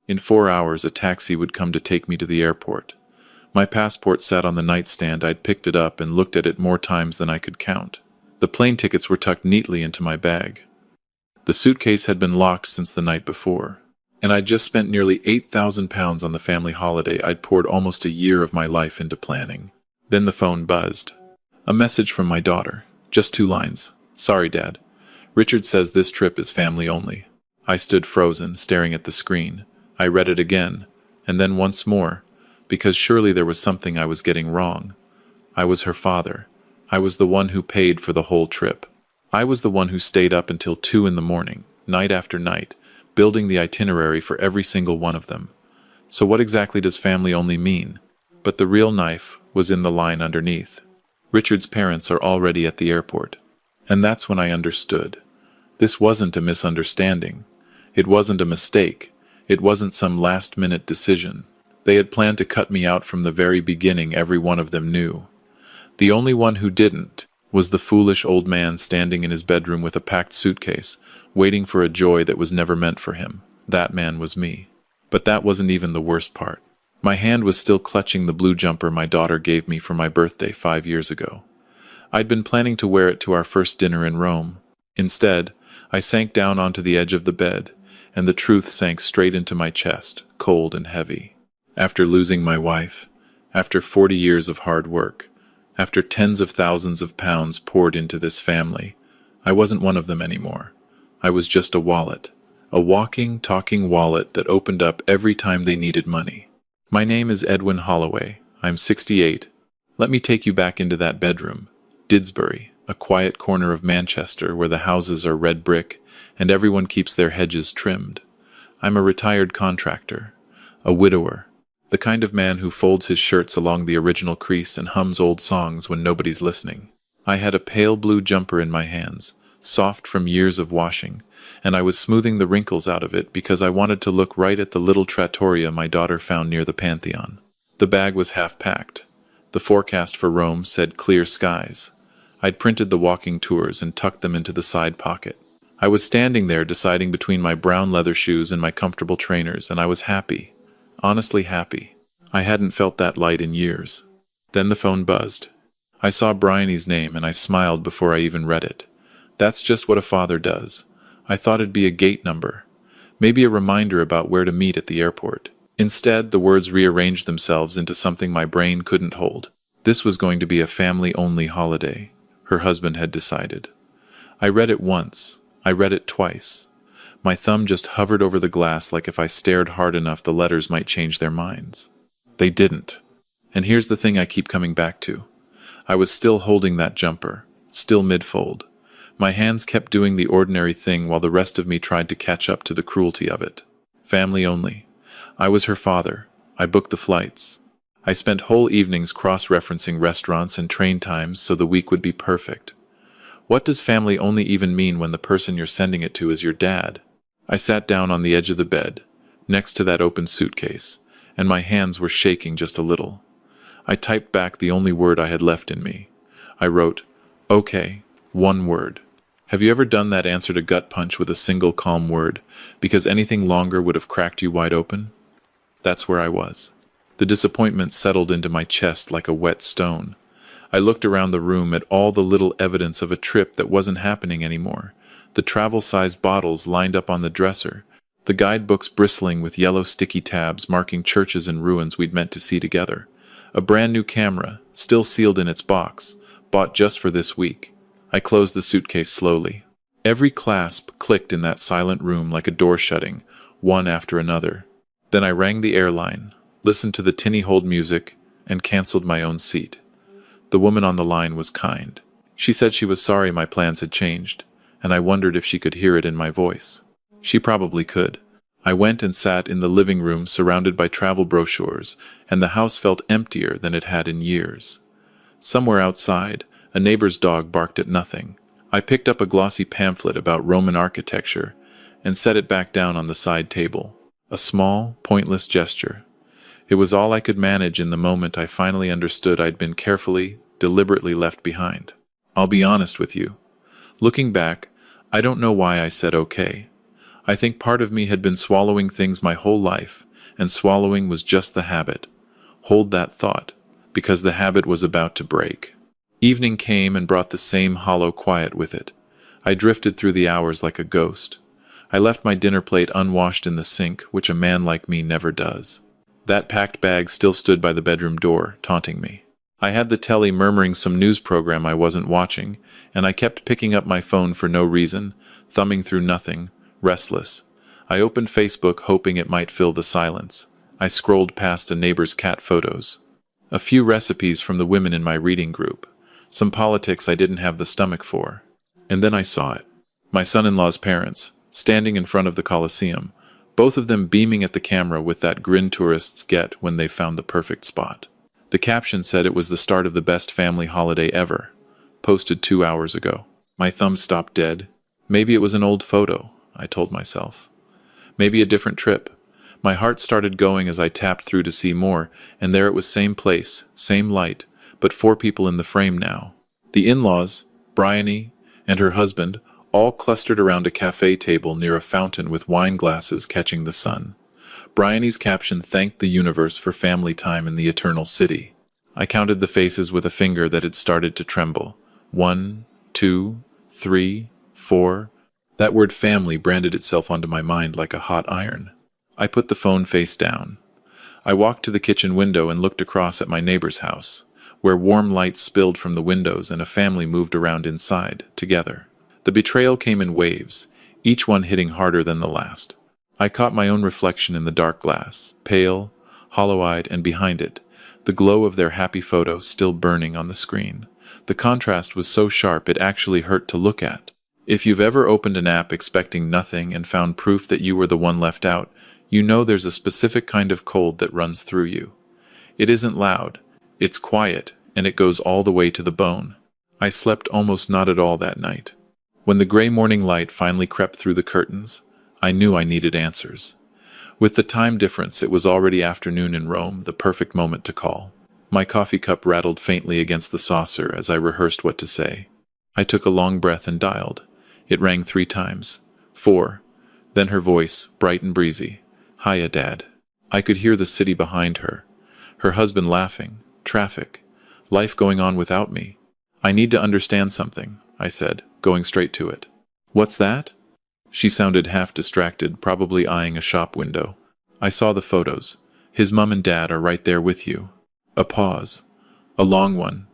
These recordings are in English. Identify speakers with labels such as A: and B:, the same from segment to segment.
A: In 4 hours, a taxi would come to take me to the airport. My passport sat on the nightstand. I'd picked it up and looked at it more times than I could count. The plane tickets were tucked neatly into my bag. The suitcase had been locked since the night before. And I'd just spent nearly £8,000 on the family holiday I'd poured almost a year of my life into planning. Then the phone buzzed. A message from my daughter. Just 2 lines. "Sorry, Dad. Richard says this trip is family only." I stood frozen, staring at the screen. I read it again, and then once more, because surely there was something I was getting wrong. I was her father. I was the one who paid for the whole trip. I was the one who stayed up until 2 in the morning, night after night, building the itinerary for every single one of them. So what exactly does family only mean? But the real knife was in the line underneath. Richard's parents are already at the airport. And that's when I understood. This wasn't a misunderstanding. It wasn't a mistake. It wasn't some last-minute decision. They had planned to cut me out from the very beginning. Every one of them knew. The only one who didn't was the foolish old man standing in his bedroom with a packed suitcase, waiting for a joy that was never meant for him. That man was me. But that wasn't even the worst part. My hand was still clutching the blue jumper my daughter gave me for my birthday 5 years ago. I'd been planning to wear it to our first dinner in Rome. Instead, I sank down onto the edge of the bed, and the truth sank straight into my chest, cold and heavy. After losing my wife, after 40 years of hard work, after tens of thousands of pounds poured into this family, I wasn't one of them anymore. I was just a wallet. A walking, talking wallet that opened up every time they needed money. My name is Edwin Holloway. I'm 68. Let me take you back into that bedroom. Didsbury, a quiet corner of Manchester where the houses are red brick and everyone keeps their hedges trimmed. I'm a retired contractor, a widower, the kind of man who folds his shirts along the original crease and hums old songs when nobody's listening. I had a pale blue jumper in my hands, soft from years of washing, and I was smoothing the wrinkles out of it because I wanted to look right at the little trattoria my daughter found near the Pantheon. The bag was half-packed. The forecast for Rome said clear skies. I'd printed the walking tours and tucked them into the side pocket. I was standing there deciding between my brown leather shoes and my comfortable trainers, and I was happy. Honestly happy. I hadn't felt that light in years. Then the phone buzzed. I saw Bryony's name and I smiled before I even read it. That's just what a father does. I thought it'd be a gate number. Maybe a reminder about where to meet at the airport. Instead, the words rearranged themselves into something my brain couldn't hold. This was going to be a family-only holiday, her husband had decided. I read it once. I read it twice. My thumb just hovered over the glass like if I stared hard enough the letters might change their minds. They didn't. And here's the thing I keep coming back to. I was still holding that jumper, still mid-fold. My hands kept doing the ordinary thing while the rest of me tried to catch up to the cruelty of it. Family only. I was her father. I booked the flights. I spent whole evenings cross-referencing restaurants and train times so the week would be perfect. What does family only even mean when the person you're sending it to is your dad? I sat down on the edge of the bed, next to that open suitcase, and my hands were shaking just a little. I typed back the only word I had left in me. I wrote, "Okay," one word. Have you ever done that answer to gut punch with a single calm word, because anything longer would have cracked you wide open? That's where I was. The disappointment settled into my chest like a wet stone. I looked around the room at all the little evidence of a trip that wasn't happening anymore. The travel-sized bottles lined up on the dresser, the guidebooks bristling with yellow sticky tabs marking churches and ruins we'd meant to see together. A brand new camera, still sealed in its box, bought just for this week. I closed the suitcase slowly. Every clasp clicked in that silent room like a door shutting, one after another. Then I rang the airline, listened to the tinny hold music, and canceled my own seat. The woman on the line was kind. She said she was sorry my plans had changed, and I wondered if she could hear it in my voice. She probably could. I went and sat in the living room surrounded by travel brochures, and the house felt emptier than it had in years. Somewhere outside, a neighbor's dog barked at nothing. I picked up a glossy pamphlet about Roman architecture and set it back down on the side table. A small, pointless gesture. It was all I could manage in the moment I finally understood I'd been carefully, deliberately left behind. I'll be honest with you. Looking back, I don't know why I said okay. I think part of me had been swallowing things my whole life, and swallowing was just the habit. Hold that thought, because the habit was about to break. Evening came and brought the same hollow quiet with it. I drifted through the hours like a ghost. I left my dinner plate unwashed in the sink, which a man like me never does. That packed bag still stood by the bedroom door, taunting me. I had the telly murmuring some news program I wasn't watching, and I kept picking up my phone for no reason, thumbing through nothing, restless. I opened Facebook hoping it might fill the silence. I scrolled past a neighbor's cat photos. A few recipes from the women in my reading group. Some politics I didn't have the stomach for. And then I saw it. My son-in-law's parents, standing in front of the Colosseum, both of them beaming at the camera with that grin tourists get when they found the perfect spot. The caption said it was the start of the best family holiday ever. Posted 2 hours ago. My thumb stopped dead. Maybe it was an old photo, I told myself. Maybe a different trip. My heart started going as I tapped through to see more, and there it was, same place, same light, but 4 people in the frame now. The in-laws, Bryony, and her husband, all clustered around a cafe table near a fountain with wine glasses catching the sun. Bryony's caption thanked the universe for family time in the eternal city. I counted the faces with a finger that had started to tremble. 1, 2, 3, 4. That word family branded itself onto my mind like a hot iron. I put the phone face down. I walked to the kitchen window and looked across at my neighbor's house, where warm light spilled from the windows and a family moved around inside, together. The betrayal came in waves, each one hitting harder than the last. I caught my own reflection in the dark glass, pale, hollow-eyed, and behind it, the glow of their happy photo still burning on the screen. The contrast was so sharp it actually hurt to look at. If you've ever opened an app expecting nothing and found proof that you were the one left out, you know there's a specific kind of cold that runs through you. It isn't loud, it's quiet, and it goes all the way to the bone. I slept almost not at all that night. When the gray morning light finally crept through the curtains, I knew I needed answers. With the time difference, it was already afternoon in Rome, the perfect moment to call. My coffee cup rattled faintly against the saucer as I rehearsed what to say. I took a long breath and dialed. It rang 3 times. 4. Then her voice, bright and breezy. "Hiya, Dad." I could hear the city behind her. Her husband laughing. Traffic. Life going on without me. "I need to understand something," I said, going straight to it. "What's that?" She sounded half distracted, probably eyeing a shop window. "I saw the photos. His mum and dad are right there with you." A pause. A long one.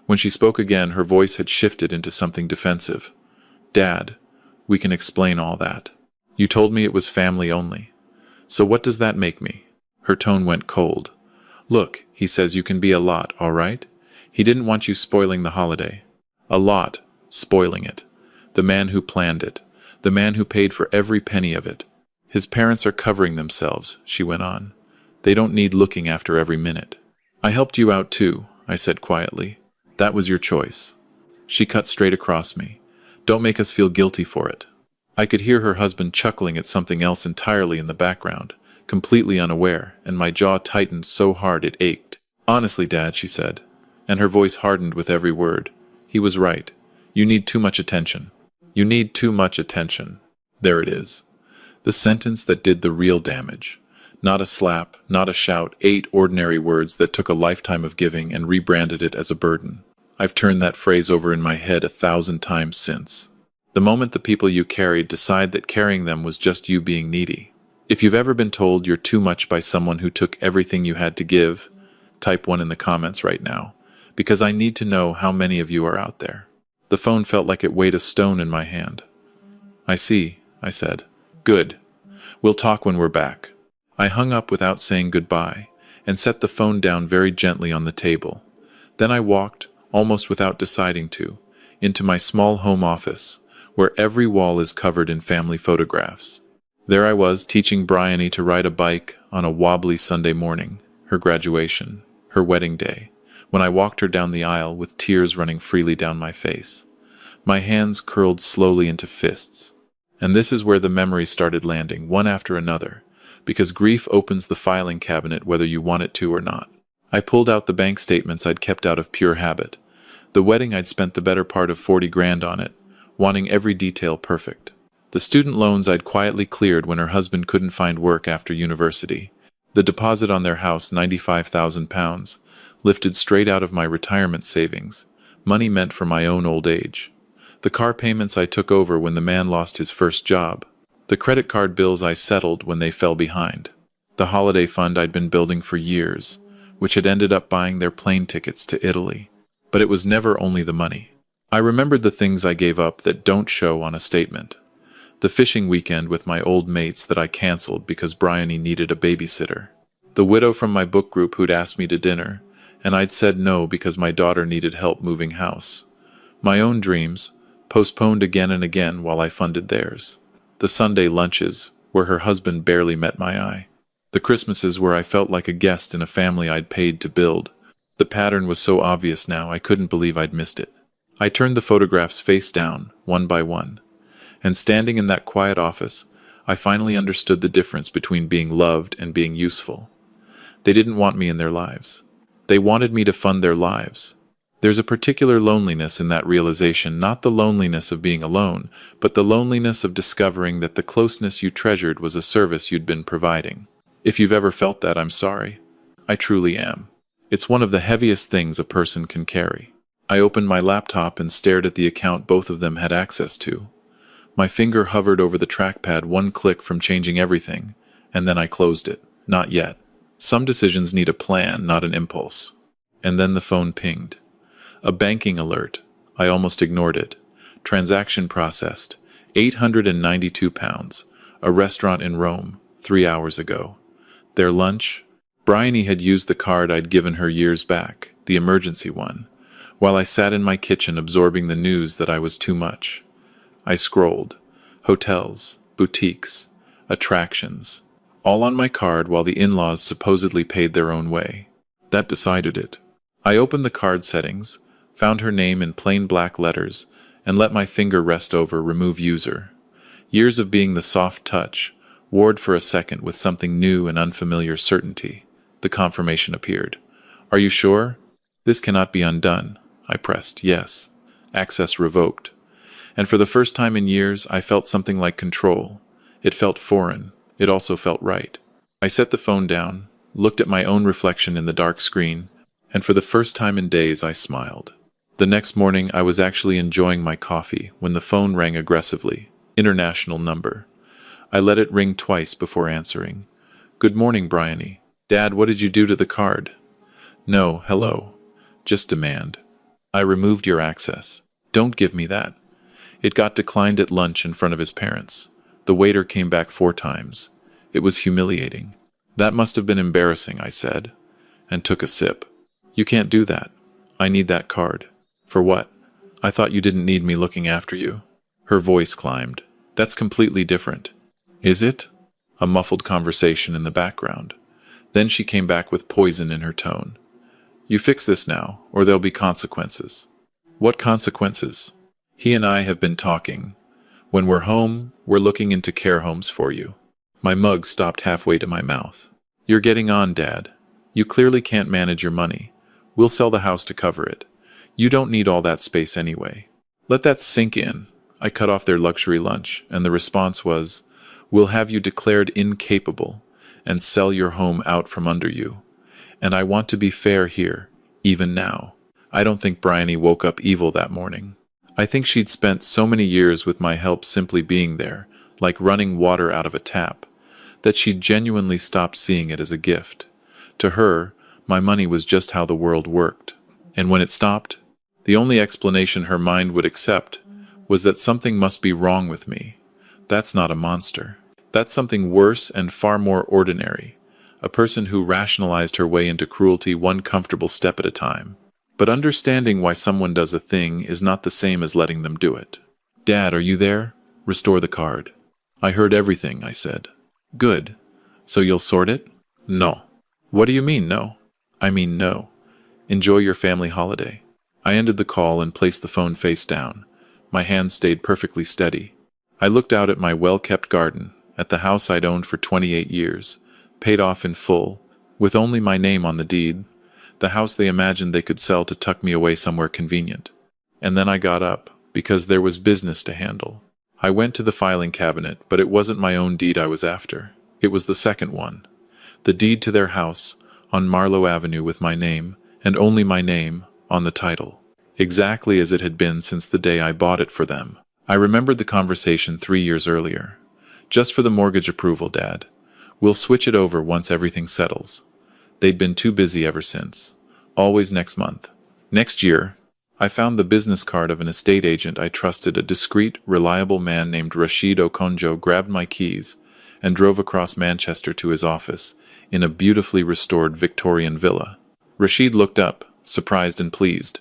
A: When she spoke again, her voice had shifted into something defensive. "Dad, we can explain all that. You told me it was family only. So what does that make me?" Her tone went cold. "Look, he says you can be a lot, all right? He didn't want you spoiling the holiday. A lot, spoiling it. The man who planned it. The man who paid for every penny of it. His parents are covering themselves," she went on. "They don't need looking after every minute." "I helped you out too," I said quietly. "That was your choice." She cut straight across me. "Don't make us feel guilty for it." I could hear her husband chuckling at something else entirely in the background, completely unaware, and my jaw tightened so hard it ached. "Honestly, Dad," she said, and her voice hardened with every word. "He was right. You need too much attention. You need too much attention." There it is. The sentence that did the real damage. Not a slap, not a shout, 8 ordinary words that took a lifetime of giving and rebranded it as a burden. I've turned that phrase over in my head 1,000 times since. The moment the people you carried decide that carrying them was just you being needy. If you've ever been told you're too much by someone who took everything you had to give, type 1 in the comments right now, because I need to know how many of you are out there. The phone felt like it weighed a stone in my hand. "I see," I said. "Good. We'll talk when we're back." I hung up without saying goodbye, and set the phone down very gently on the table. Then I walked, almost without deciding to, into my small home office, where every wall is covered in family photographs. There I was, teaching Bryony to ride a bike on a wobbly Sunday morning, her graduation, her wedding day, when I walked her down the aisle with tears running freely down my face. My hands curled slowly into fists. And this is where the memories started landing, one after another, because grief opens the filing cabinet whether you want it to or not. I pulled out the bank statements I'd kept out of pure habit. The wedding I'd spent the better part of 40 grand on it, wanting every detail perfect. The student loans I'd quietly cleared when her husband couldn't find work after university. The deposit on their house, £95,000, lifted straight out of my retirement savings, money meant for my own old age. The car payments I took over when the man lost his first job. The credit card bills I settled when they fell behind. The holiday fund I'd been building for years, which had ended up buying their plane tickets to Italy. But it was never only the money. I remembered the things I gave up that don't show on a statement. The fishing weekend with my old mates that I canceled because Bryony needed a babysitter. The widow from my book group who'd asked me to dinner, and I'd said no because my daughter needed help moving house. My own dreams, postponed again and again while I funded theirs. The Sunday lunches, where her husband barely met my eye. The Christmases where I felt like a guest in a family I'd paid to build. The pattern was so obvious now I couldn't believe I'd missed it. I turned the photographs face down, one by one. And standing in that quiet office, I finally understood the difference between being loved and being useful. They didn't want me in their lives. They wanted me to fund their lives. There's a particular loneliness in that realization, not the loneliness of being alone, but the loneliness of discovering that the closeness you treasured was a service you'd been providing. If you've ever felt that, I'm sorry. I truly am. It's one of the heaviest things a person can carry. I opened my laptop and stared at the account both of them had access to. My finger hovered over the trackpad, one click from changing everything, and then I closed it. Not yet. Some decisions need a plan, not an impulse. And then the phone pinged. A banking alert. I almost ignored it. Transaction processed. £892. A restaurant in Rome, 3 hours ago. Their lunch? Bryony had used the card I'd given her years back, the emergency one, while I sat in my kitchen absorbing the news that I was too much. I scrolled. Hotels, boutiques, attractions, all on my card while the in-laws supposedly paid their own way. That decided it. I opened the card settings, found her name in plain black letters, and let my finger rest over remove user. Years of being the soft touch, warred for a second with something new and unfamiliar certainty. The confirmation appeared. Are you sure? This cannot be undone. I pressed yes. Access revoked. And for the first time in years, I felt something like control. It felt foreign. It also felt right. I set the phone down, looked at my own reflection in the dark screen, and for the first time in days, I smiled. The next morning, I was actually enjoying my coffee when the phone rang aggressively. International number. I let it ring twice before answering. Good morning, Bryony. Dad, what did you do to the card? No, hello. Just demand. I removed your access. Don't give me that. It got declined at lunch in front of his parents. The waiter came back 4 times. It was humiliating. That must have been embarrassing, I said, and took a sip. You can't do that. I need that card. For what? I thought you didn't need me looking after you. Her voice climbed. That's completely different. Is it? A muffled conversation in the background. Then she came back with poison in her tone. You fix this now, or there'll be consequences. What consequences? He and I have been talking. When we're home, we're looking into care homes for you. My mug stopped halfway to my mouth. You're getting on, Dad. You clearly can't manage your money. We'll sell the house to cover it. You don't need all that space anyway. Let that sink in. I cut off their luxury lunch, and the response was, we'll have you declared incapable and sell your home out from under you. And I want to be fair here, even now. I don't think Bryony woke up evil that morning. I think she'd spent so many years with my help simply being there, like running water out of a tap, that she'd genuinely stopped seeing it as a gift. To her, my money was just how the world worked. And when it stopped, the only explanation her mind would accept was that something must be wrong with me. That's not a monster. That's something worse and far more ordinary. A person who rationalized her way into cruelty one comfortable step at a time. But understanding why someone does a thing is not the same as letting them do it. Dad, are you there? Restore the card. I heard everything, I said. Good. So you'll sort it? No. What do you mean, no? I mean, no. Enjoy your family holiday. I ended the call and placed the phone face down. My hands stayed perfectly steady. I looked out at my well-kept garden, at the house I'd owned for 28 years, paid off in full, with only my name on the deed, the house they imagined they could sell to tuck me away somewhere convenient. And then I got up, because there was business to handle. I went to the filing cabinet, but it wasn't my own deed I was after. It was the second one. The deed to their house on Marlowe Avenue with my name, and only my name, on the title. Exactly as it had been since the day I bought it for them. I remembered the conversation 3 years earlier. Just for the mortgage approval, Dad. We'll switch it over once everything settles. They'd been too busy ever since. Always next month. Next year, I found the business card of an estate agent I trusted. A discreet, reliable man named Rashid Okonjo grabbed my keys and drove across Manchester to his office in a beautifully restored Victorian villa. Rashid looked up, surprised and pleased.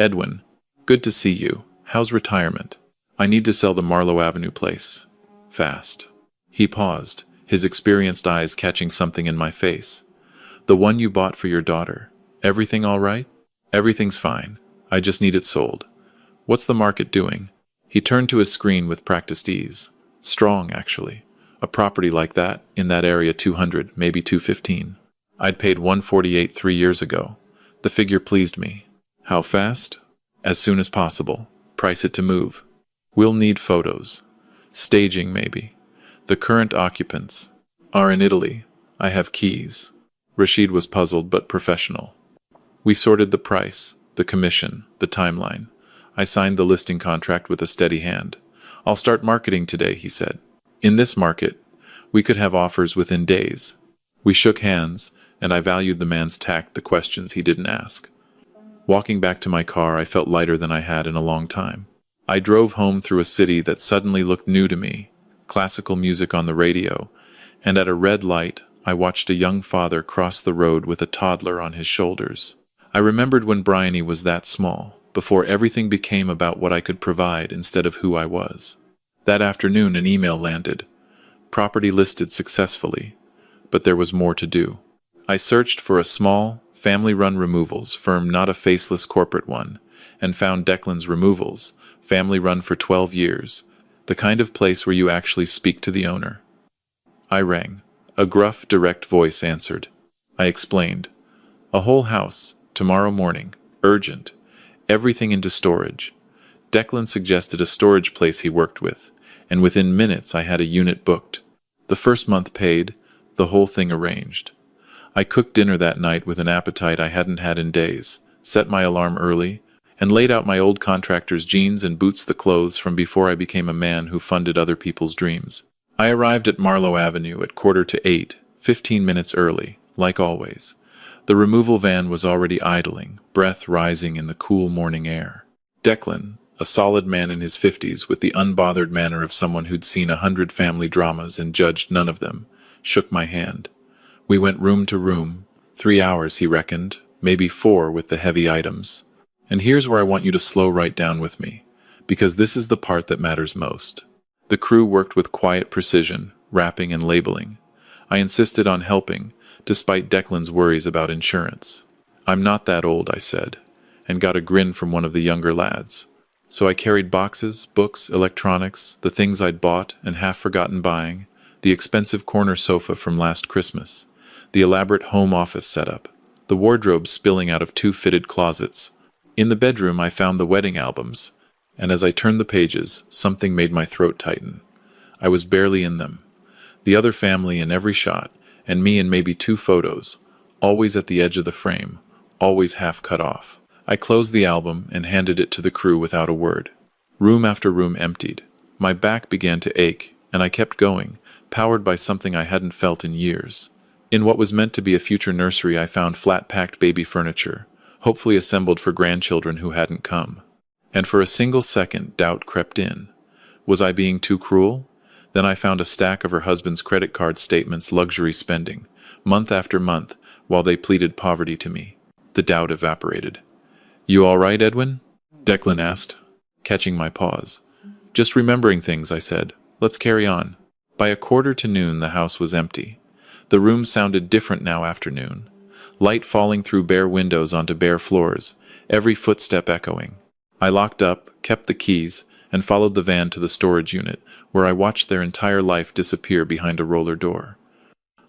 A: "Edwin, good to see you. How's retirement? I need to sell the Marlowe Avenue place. Fast." He paused, his experienced eyes catching something in my face. "The one you bought for your daughter. Everything all right?" "Everything's fine. I just need it sold." "What's the market doing?" He turned to his screen with practiced ease. "Strong, actually. A property like that, in that area, 200, maybe 215. I'd paid 148 3 years ago. The figure pleased me." "How fast?" "As soon as possible. Price it to move." "We'll need photos. Staging, maybe. The current occupants are in Italy. I have keys." Rashid was puzzled but professional. We sorted the price, the commission, the timeline. I signed the listing contract with a steady hand. "I'll start marketing today," he said. "In this market, we could have offers within days." We shook hands, and I valued the man's tact, the questions he didn't ask. Walking back to my car, I felt lighter than I had in a long time. I drove home through a city that suddenly looked new to me, classical music on the radio, and at a red light, I watched a young father cross the road with a toddler on his shoulders. I remembered when Bryony was that small, before everything became about what I could provide instead of who I was. That afternoon, an email landed. Property listed successfully, but there was more to do. I searched for a small, family-run removals firm, not a faceless corporate one, and found Declan's Removals, family-run for 12 years, the kind of place where you actually speak to the owner. I rang. A gruff, direct voice answered. I explained. "A whole house, tomorrow morning, urgent, everything into storage." Declan suggested a storage place he worked with, and within minutes I had a unit booked. The first month paid, the whole thing arranged. I cooked dinner that night with an appetite I hadn't had in days, set my alarm early, and laid out my old contractor's jeans and boots, the clothes from before I became a man who funded other people's dreams. I arrived at Marlowe Avenue at 7:45, 15 minutes early, like always. The removal van was already idling, breath rising in the cool morning air. Declan, a solid man in his 50s with the unbothered manner of someone who'd seen 100 family dramas and judged none of them, shook my hand. We went room to room, 3 hours, he reckoned, maybe 4 with the heavy items. And here's where I want you to slow right down with me, because this is the part that matters most. The crew worked with quiet precision, wrapping and labeling. I insisted on helping, despite Declan's worries about insurance. "I'm not that old," I said, and got a grin from one of the younger lads. So I carried boxes, books, electronics, the things I'd bought and half forgotten buying, the expensive corner sofa from last Christmas, the elaborate home office setup, the wardrobe spilling out of 2 fitted closets. In the bedroom I found the wedding albums, and as I turned the pages, something made my throat tighten. I was barely in them. The other family in every shot, and me in maybe 2 photos, always at the edge of the frame, always half cut off. I closed the album and handed it to the crew without a word. Room after room emptied. My back began to ache, and I kept going, powered by something I hadn't felt in years. In what was meant to be a future nursery, I found flat-packed baby furniture, hopefully assembled for grandchildren who hadn't come. And for a single second, doubt crept in. Was I being too cruel? Then I found a stack of her husband's credit card statements, luxury spending, month after month, while they pleaded poverty to me. The doubt evaporated. "You all right, Edwin?" Declan asked, catching my pause. "Just remembering things," I said. "Let's carry on." By 1:45 the house was empty. The room sounded different now after noon. Light falling through bare windows onto bare floors, every footstep echoing. I locked up, kept the keys, and followed the van to the storage unit, where I watched their entire life disappear behind a roller door.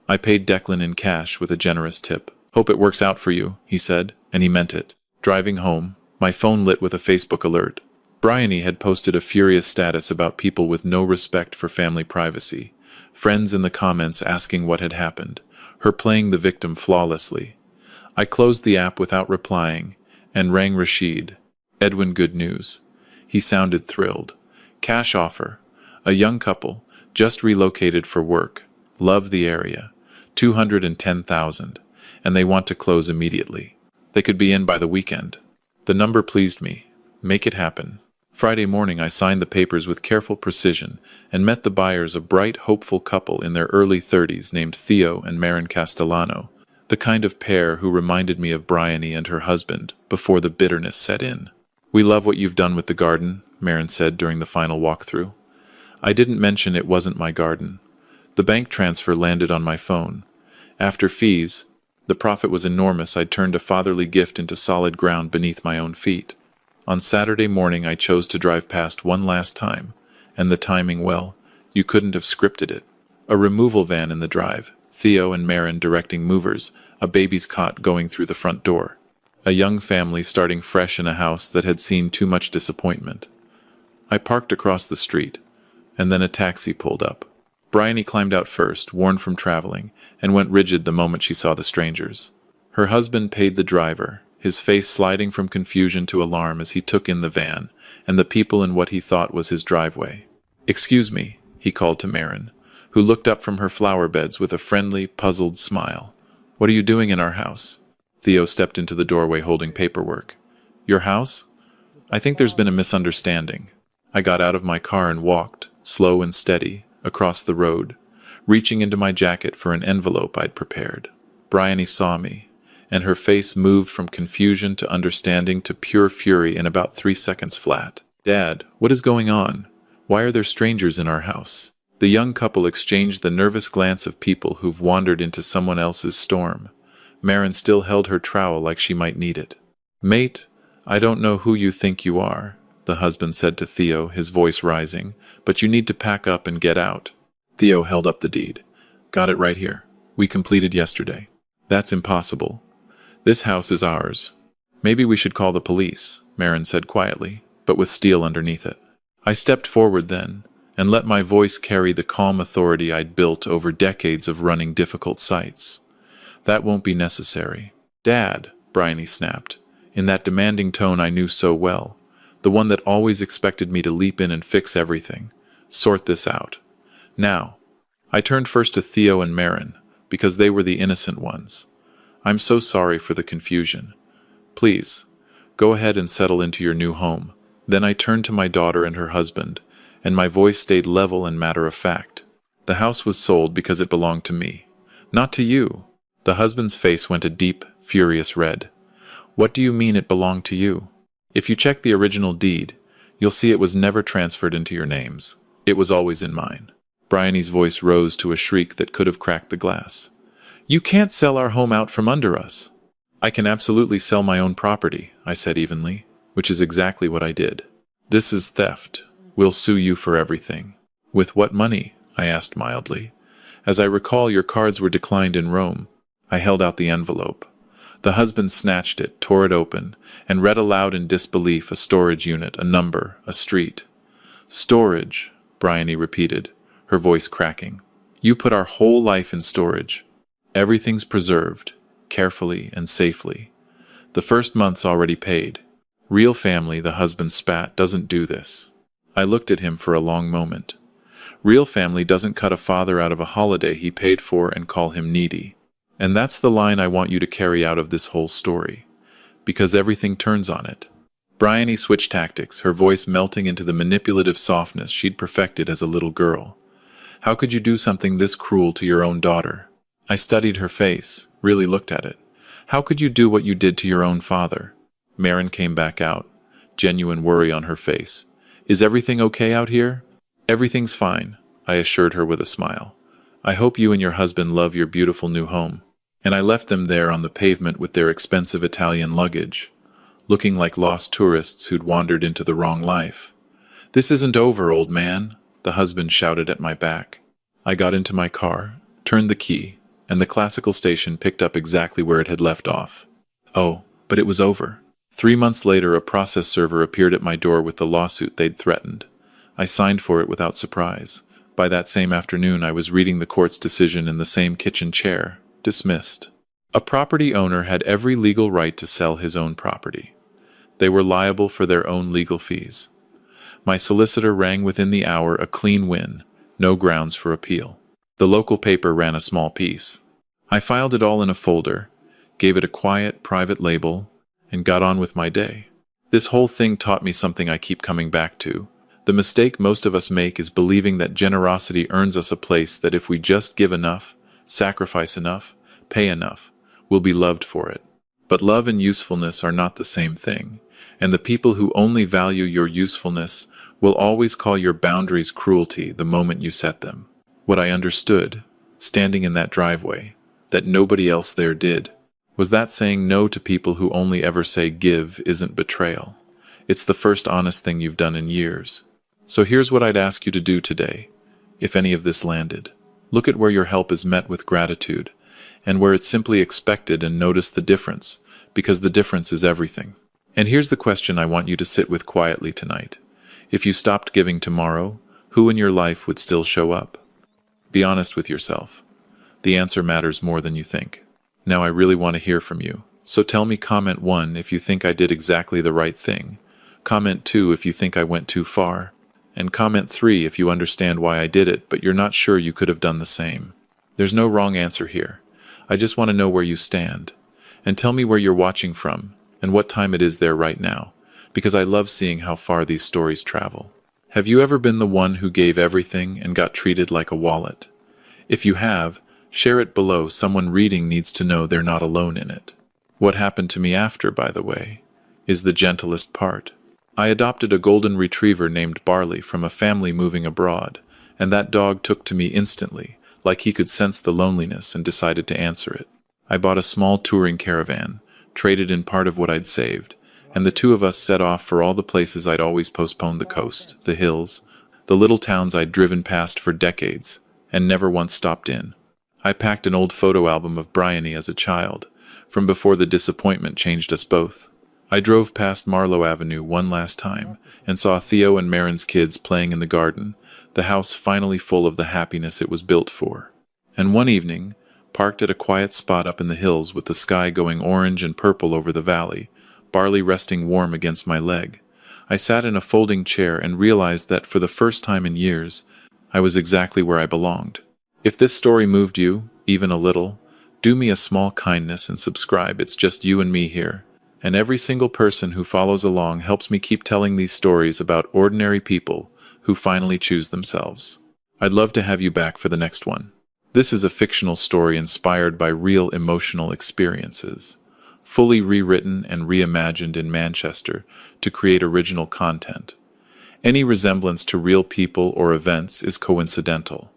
A: I paid Declan in cash with a generous tip. "Hope it works out for you," he said, and he meant it. Driving home, my phone lit with a Facebook alert. Bryony had posted a furious status about people with no respect for family privacy, friends in the comments asking what had happened, her playing the victim flawlessly. I closed the app without replying and rang Rashid. Edwin, good news. He sounded thrilled. Cash offer. A young couple, just relocated for work. Love the area. 210,000. And they want to close immediately. They could be in by the weekend. The number pleased me. Make it happen. Friday morning I signed the papers with careful precision and met the buyers, a bright, hopeful couple in their early 30s named Theo and Maren Castellano, the kind of pair who reminded me of Bryony and her husband before the bitterness set in. We love what you've done with the garden, Maren said during the final walkthrough. I didn't mention it wasn't my garden. The bank transfer landed on my phone. After fees, the profit was enormous. I'd turned a fatherly gift into solid ground beneath my own feet. On Saturday morning I chose to drive past one last time, and the timing, well, you couldn't have scripted it. A removal van in the drive, Theo and Maren directing movers, a baby's cot going through the front door. A young family starting fresh in a house that had seen too much disappointment. I parked across the street, and then a taxi pulled up. Bryony climbed out first, worn from traveling, and went rigid the moment she saw the strangers. Her husband paid the driver, his face sliding from confusion to alarm as he took in the van and the people in what he thought was his driveway. "Excuse me," he called to Maren, who looked up from her flower beds with a friendly, puzzled smile. "What are you doing in our house?" Theo stepped into the doorway holding paperwork. "Your house? I think there's been a misunderstanding." I got out of my car and walked, slow and steady, across the road, reaching into my jacket for an envelope I'd prepared. Bryony saw me, and her face moved from confusion to understanding to pure fury in about 3 seconds flat. "Dad, what is going on? Why are there strangers in our house?" The young couple exchanged the nervous glance of people who've wandered into someone else's storm. Maren still held her trowel like she might need it. "Mate, I don't know who you think you are," the husband said to Theo, his voice rising, "but you need to pack up and get out." Theo held up the deed. "Got it right here. We completed yesterday." "That's impossible. This house is ours." "Maybe we should call the police," Maren said quietly, but with steel underneath it. I stepped forward then, and let my voice carry the calm authority I'd built over decades of running difficult sites. "That won't be necessary." "Dad," Bryony snapped, in that demanding tone I knew so well, the one that always expected me to leap in and fix everything. "Sort this out. Now." I turned first to Theo and Maren, because they were the innocent ones. "I'm so sorry for the confusion. Please, go ahead and settle into your new home." Then I turned to my daughter and her husband, and my voice stayed level and matter-of-fact. "The house was sold because it belonged to me, not to you." The husband's face went a deep, furious red. "What do you mean it belonged to you? If you check the original deed, you'll see it was never transferred into your names. It was always in mine." Bryony's voice rose to a shriek that could have cracked the glass. "You can't sell our home out from under us." "I can absolutely sell my own property," I said evenly, which is exactly what I did. "This is theft. We'll sue you for everything." "With what money?" I asked mildly. "As I recall, your cards were declined in Rome." I held out the envelope. The husband snatched it, tore it open, and read aloud in disbelief a storage unit, a number, a street. "Storage," Bryony repeated, her voice cracking. "You put our whole life in storage. Everything's preserved, carefully and safely. The first month's already paid. Real family," the husband spat, "doesn't do this." I looked at him for a long moment. Real family doesn't cut a father out of a holiday he paid for and call him needy. And that's the line I want you to carry out of this whole story. Because everything turns on it. Bryony switched tactics, her voice melting into the manipulative softness she'd perfected as a little girl. "How could you do something this cruel to your own daughter?" I studied her face, really looked at it. "How could you do what you did to your own father?" Maren came back out, genuine worry on her face. "Is everything okay out here?" "Everything's fine," I assured her with a smile. "I hope you and your husband love your beautiful new home." And I left them there on the pavement with their expensive Italian luggage, looking like lost tourists who'd wandered into the wrong life. "This isn't over, old man," the husband shouted at my back. I got into my car, turned the key, and the classical station picked up exactly where it had left off. Oh, but it was over. 3 months later, a process server appeared at my door with the lawsuit they'd threatened. I signed for it without surprise. By that same afternoon, I was reading the court's decision in the same kitchen chair. Dismissed. A property owner had every legal right to sell his own property. They were liable for their own legal fees. My solicitor rang within the hour, a clean win, no grounds for appeal. The local paper ran a small piece. I filed it all in a folder, gave it a quiet, private label, and got on with my day. This whole thing taught me something I keep coming back to. The mistake most of us make is believing that generosity earns us a place, that if we just give enough, sacrifice enough, pay enough, we'll be loved for it. But love and usefulness are not the same thing, and the people who only value your usefulness will always call your boundaries cruelty the moment you set them. What I understood, standing in that driveway, that nobody else there did, was that saying no to people who only ever say give isn't betrayal. It's the first honest thing you've done in years. So here's what I'd ask you to do today, if any of this landed. Look at where your help is met with gratitude, and where it's simply expected, and notice the difference, because the difference is everything. And here's the question I want you to sit with quietly tonight. If you stopped giving tomorrow, who in your life would still show up? Be honest with yourself. The answer matters more than you think. Now I really want to hear from you. So tell me, comment 1 if you think I did exactly the right thing. Comment 2 if you think I went too far. And comment 3 if you understand why I did it, but you're not sure you could have done the same. There's no wrong answer here. I just want to know where you stand. And tell me where you're watching from, and what time it is there right now, because I love seeing how far these stories travel. Have you ever been the one who gave everything and got treated like a wallet? If you have, share it below. Someone reading needs to know they're not alone in it. What happened to me after, by the way, is the gentlest part. I adopted a golden retriever named Barley from a family moving abroad, and that dog took to me instantly, like he could sense the loneliness and decided to answer it. I bought a small touring caravan, traded in part of what I'd saved, and the two of us set off for all the places I'd always postponed: the coast, the hills, the little towns I'd driven past for decades, and never once stopped in. I packed an old photo album of Bryony as a child, from before the disappointment changed us both. I drove past Marlowe Avenue one last time, and saw Theo and Marin's kids playing in the garden, the house finally full of the happiness it was built for. And one evening, parked at a quiet spot up in the hills with the sky going orange and purple over the valley, Barley resting warm against my leg, I sat in a folding chair and realized that for the first time in years, I was exactly where I belonged. If this story moved you, even a little, do me a small kindness and subscribe. It's just you and me here. And every single person who follows along helps me keep telling these stories about ordinary people who finally choose themselves. I'd love to have you back for the next one. This is a fictional story inspired by real emotional experiences, fully rewritten and reimagined in Manchester to create original content. Any resemblance to real people or events is coincidental.